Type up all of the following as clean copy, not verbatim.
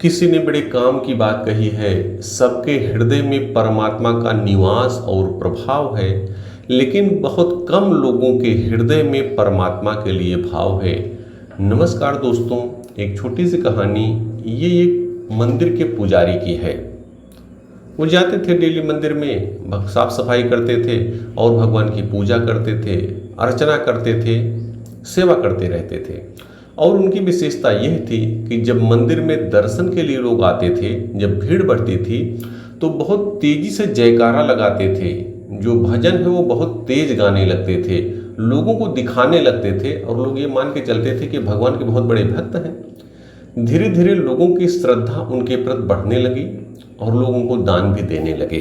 किसी ने बड़े काम की बात कही है। सबके हृदय में परमात्मा का निवास और प्रभाव है, लेकिन बहुत कम लोगों के हृदय में परमात्मा के लिए भाव है। नमस्कार दोस्तों, एक छोटी सी कहानी ये एक मंदिर के पुजारी की है। वो जाते थे डेली मंदिर में, साफ सफाई करते थे और भगवान की पूजा करते थे, अर्चना करते थे, सेवा करते रहते थे। और उनकी विशेषता यह थी कि जब मंदिर में दर्शन के लिए लोग आते थे, जब भीड़ बढ़ती थी तो बहुत तेजी से जयकारा लगाते थे। जो भजन है वो बहुत तेज गाने लगते थे, लोगों को दिखाने लगते थे और लोग ये मान के चलते थे कि भगवान के बहुत बड़े भक्त हैं। धीरे धीरे लोगों की श्रद्धा उनके प्रति बढ़ने लगी और लोगों को दान भी देने लगे।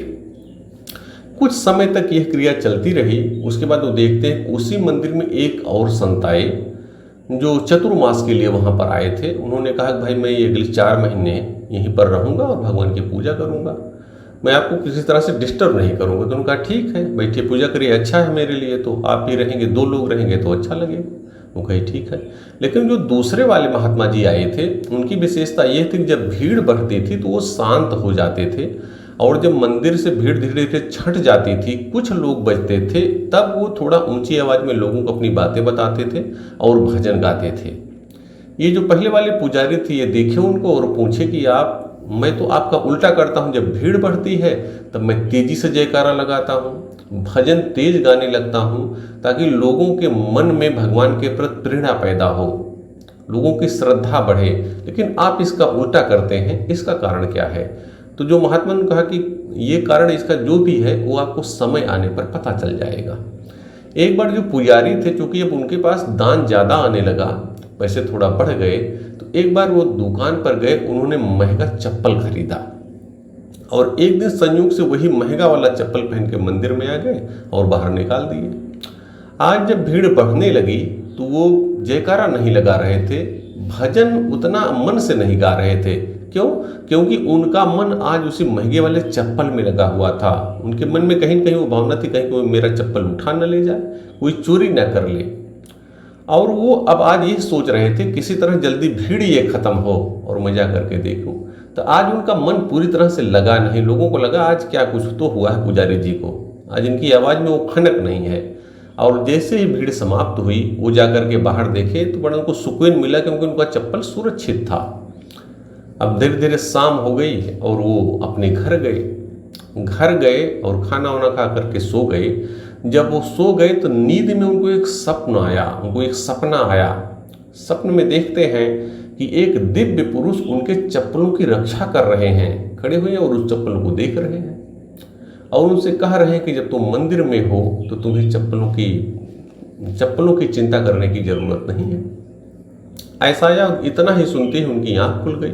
कुछ समय तक यह क्रिया चलती रही। उसके बाद वो देखते हैं उसी मंदिर में एक और संत आए जो चतुर्मास के लिए वहाँ पर आए थे। उन्होंने कहा कि भाई मैं ये अगले 4 महीने यहीं पर रहूँगा और भगवान की पूजा करूँगा, मैं आपको किसी तरह से डिस्टर्ब नहीं करूँगा। तो उन्होंने कहा ठीक है, बैठिए पूजा करिए, अच्छा है मेरे लिए, तो आप ही रहेंगे, 2 लोग रहेंगे तो अच्छा लगेगा। वो कहे ठीक है। लेकिन जो दूसरे वाले महात्मा जी आए थे उनकी विशेषता ये थी कि जब भीड़ बढ़ती थी तो वो शांत हो जाते थे, और जब मंदिर से भीड़ धीरे धीरे छट जाती थी, कुछ लोग बचते थे, तब वो थोड़ा ऊंची आवाज़ में लोगों को अपनी बातें बताते थे और भजन गाते थे। ये जो पहले वाले पुजारी थे ये देखे उनको और पूछे कि मैं तो आपका उल्टा करता हूँ। जब भीड़ बढ़ती है तब मैं तेजी से जयकारा लगाता हूँ, भजन तेज गाने लगता हूँ, ताकि लोगों के मन में भगवान के प्रति प्रेरणा पैदा हो, लोगों की श्रद्धा बढ़े। लेकिन आप इसका उल्टा करते हैं, इसका कारण क्या है? तो जो महात्मा ने कहा कि ये कारण इसका जो भी है वो आपको समय आने पर पता चल जाएगा। एक बार जो पुजारी थे, चूंकि अब उनके पास दान ज़्यादा आने लगा, पैसे थोड़ा बढ़ गए, तो एक बार वो दुकान पर गए, उन्होंने महंगा चप्पल खरीदा और एक दिन संयोग से वही महंगा वाला चप्पल पहन के मंदिर में आ गए और बाहर निकाल दिए। आज जब भीड़ बढ़ने लगी तो वो जयकारा नहीं लगा रहे थे, भजन उतना मन से नहीं गा रहे थे। क्यों? क्योंकि उनका मन आज उसी महंगे वाले चप्पल में लगा हुआ था। उनके मन में कहीं न कहीं वो भावना थी, कहीं कोई मेरा चप्पल उठा न ले जाए, कोई चोरी न कर ले। और वो अब आज ये सोच रहे थे किसी तरह जल्दी भीड़ ये खत्म हो और मैं जा करके देखूं। तो आज उनका मन पूरी तरह से लगा नहीं। लोगों को लगा आज क्या कुछ तो हुआ है पुजारी जी को, आज इनकी आवाज़ में वो खनक नहीं है। और जैसे ही भीड़ समाप्त हुई, वो जा करके बाहर देखे तो बड़ा उनको सुकून मिला, क्योंकि उनका चप्पल सुरक्षित था। अब धीरे धीरे शाम हो गई और वो अपने घर गए और खाना वाना खा करके सो गए। जब वो सो गए तो नींद में उनको एक सपना आया। सपने में देखते हैं कि एक दिव्य पुरुष उनके चप्पलों की रक्षा कर रहे हैं, खड़े हुए हैं और उस चप्पल को देख रहे हैं और उनसे कह रहे हैं कि जब तुम मंदिर में हो तो तुम्हें चप्पलों की चिंता करने की जरूरत नहीं है। ऐसा या इतना ही सुनते ही उनकी आंख खुल गई।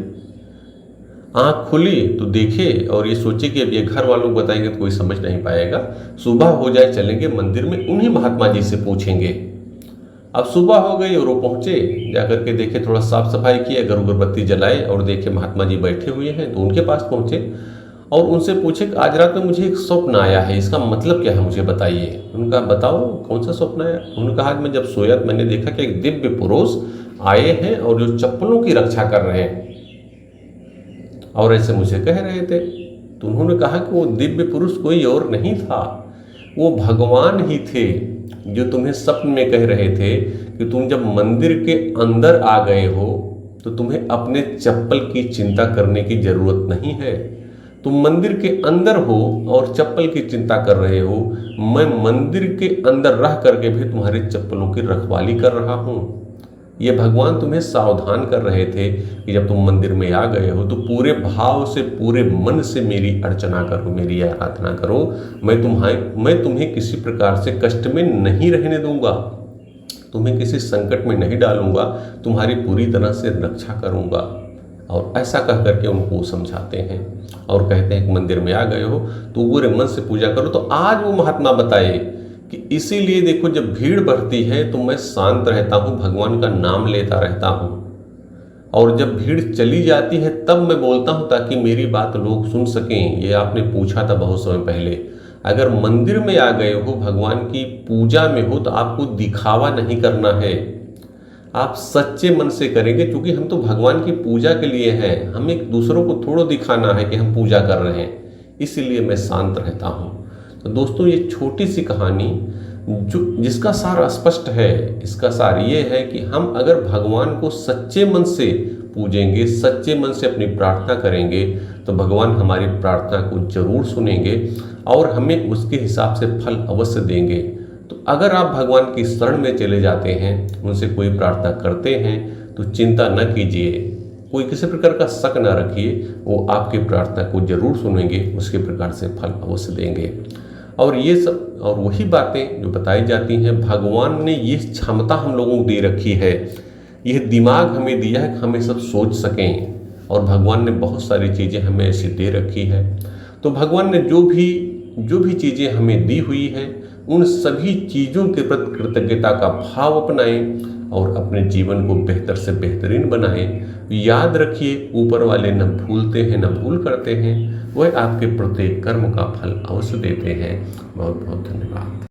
आँख खुली तो देखे और ये सोचे कि अब ये घर वालों को बताएंगे तो कोई समझ नहीं पाएगा, सुबह हो जाए चलेंगे मंदिर में, उन्हीं महात्मा जी से पूछेंगे। अब सुबह हो गई और वो पहुँचे, जाकर के देखे, थोड़ा साफ सफाई किए, अगरबत्ती जलाए और देखे महात्मा जी बैठे हुए हैं। तो उनके पास पहुँचे और उनसे पूछे कि आज रात में मुझे एक स्वप्न आया है, इसका मतलब क्या है, मुझे बताइए। उनका बताओ कौन सा स्वप्न आया? उन्होंने कहा मैं जब सोया तो मैंने देखा कि एक दिव्य पुरुष आए हैं और जो चप्पलों की रक्षा कर रहे हैं और ऐसे मुझे कह रहे थे। तो उन्होंने कहा कि वो दिव्य पुरुष कोई और नहीं था, वो भगवान ही थे जो तुम्हें स्वप्न में कह रहे थे कि तुम जब मंदिर के अंदर आ गए हो तो तुम्हें अपने चप्पल की चिंता करने की जरूरत नहीं है। तुम मंदिर के अंदर हो और चप्पल की चिंता कर रहे हो, मैं मंदिर के अंदर रह करके भी तुम्हारे चप्पलों की रखवाली कर रहा हूँ। ये भगवान तुम्हें सावधान कर रहे थे कि जब तुम मंदिर में आ गए हो तो पूरे भाव से, पूरे मन से मेरी अर्चना करो, मेरी आराधना करो। मैं तुम्हें किसी प्रकार से कष्ट में नहीं रहने दूंगा, तुम्हें किसी संकट में नहीं डालूंगा, तुम्हारी पूरी तरह से रक्षा करूंगा। और ऐसा कह करके उनको समझाते हैं और कहते हैं कि मंदिर में आ गए हो तो पूरे मन से पूजा करो। तो आज वो महात्मा बताए कि इसीलिए देखो, जब भीड़ बढ़ती है तो मैं शांत रहता हूँ, भगवान का नाम लेता रहता हूँ, और जब भीड़ चली जाती है तब मैं बोलता हूँ ताकि मेरी बात लोग सुन सकें। ये आपने पूछा था बहुत समय पहले। अगर मंदिर में आ गए हो, भगवान की पूजा में हो, तो आपको दिखावा नहीं करना है, आप सच्चे मन से करेंगे, क्योंकि हम तो भगवान की पूजा के लिए हैं, हम एक दूसरों को थोड़ा दिखाना है कि हम पूजा कर रहे हैं, इसीलिए मैं शांत रहता हूँ। तो दोस्तों, ये छोटी सी कहानी जिसका सार स्पष्ट है, इसका सार ये है कि हम अगर भगवान को सच्चे मन से पूजेंगे, सच्चे मन से अपनी प्रार्थना करेंगे, तो भगवान हमारी प्रार्थना को जरूर सुनेंगे और हमें उसके हिसाब से फल अवश्य देंगे। तो अगर आप भगवान की शरण में चले जाते हैं, उनसे कोई प्रार्थना करते हैं, तो चिंता न कीजिए, कोई किसी प्रकार का शक न रखिए, वो आपकी प्रार्थना को जरूर सुनेंगे, उसके प्रकार से फल अवश्य देंगे। और ये सब और वही बातें जो बताई जाती हैं, भगवान ने ये क्षमता हम लोगों को दे रखी है, यह दिमाग हमें दिया है कि हमें सब सोच सकें, और भगवान ने बहुत सारी चीज़ें हमें ऐसी दे रखी है। तो भगवान ने जो भी चीज़ें हमें दी हुई है, उन सभी चीज़ों के प्रति कृतज्ञता का भाव अपनाएं और अपने जीवन को बेहतर से बेहतरीन बनाएं। याद रखिए, ऊपर वाले न भूलते हैं न भूल करते हैं, वह आपके प्रत्येक कर्म का फल अवश्य देते हैं। बहुत बहुत धन्यवाद।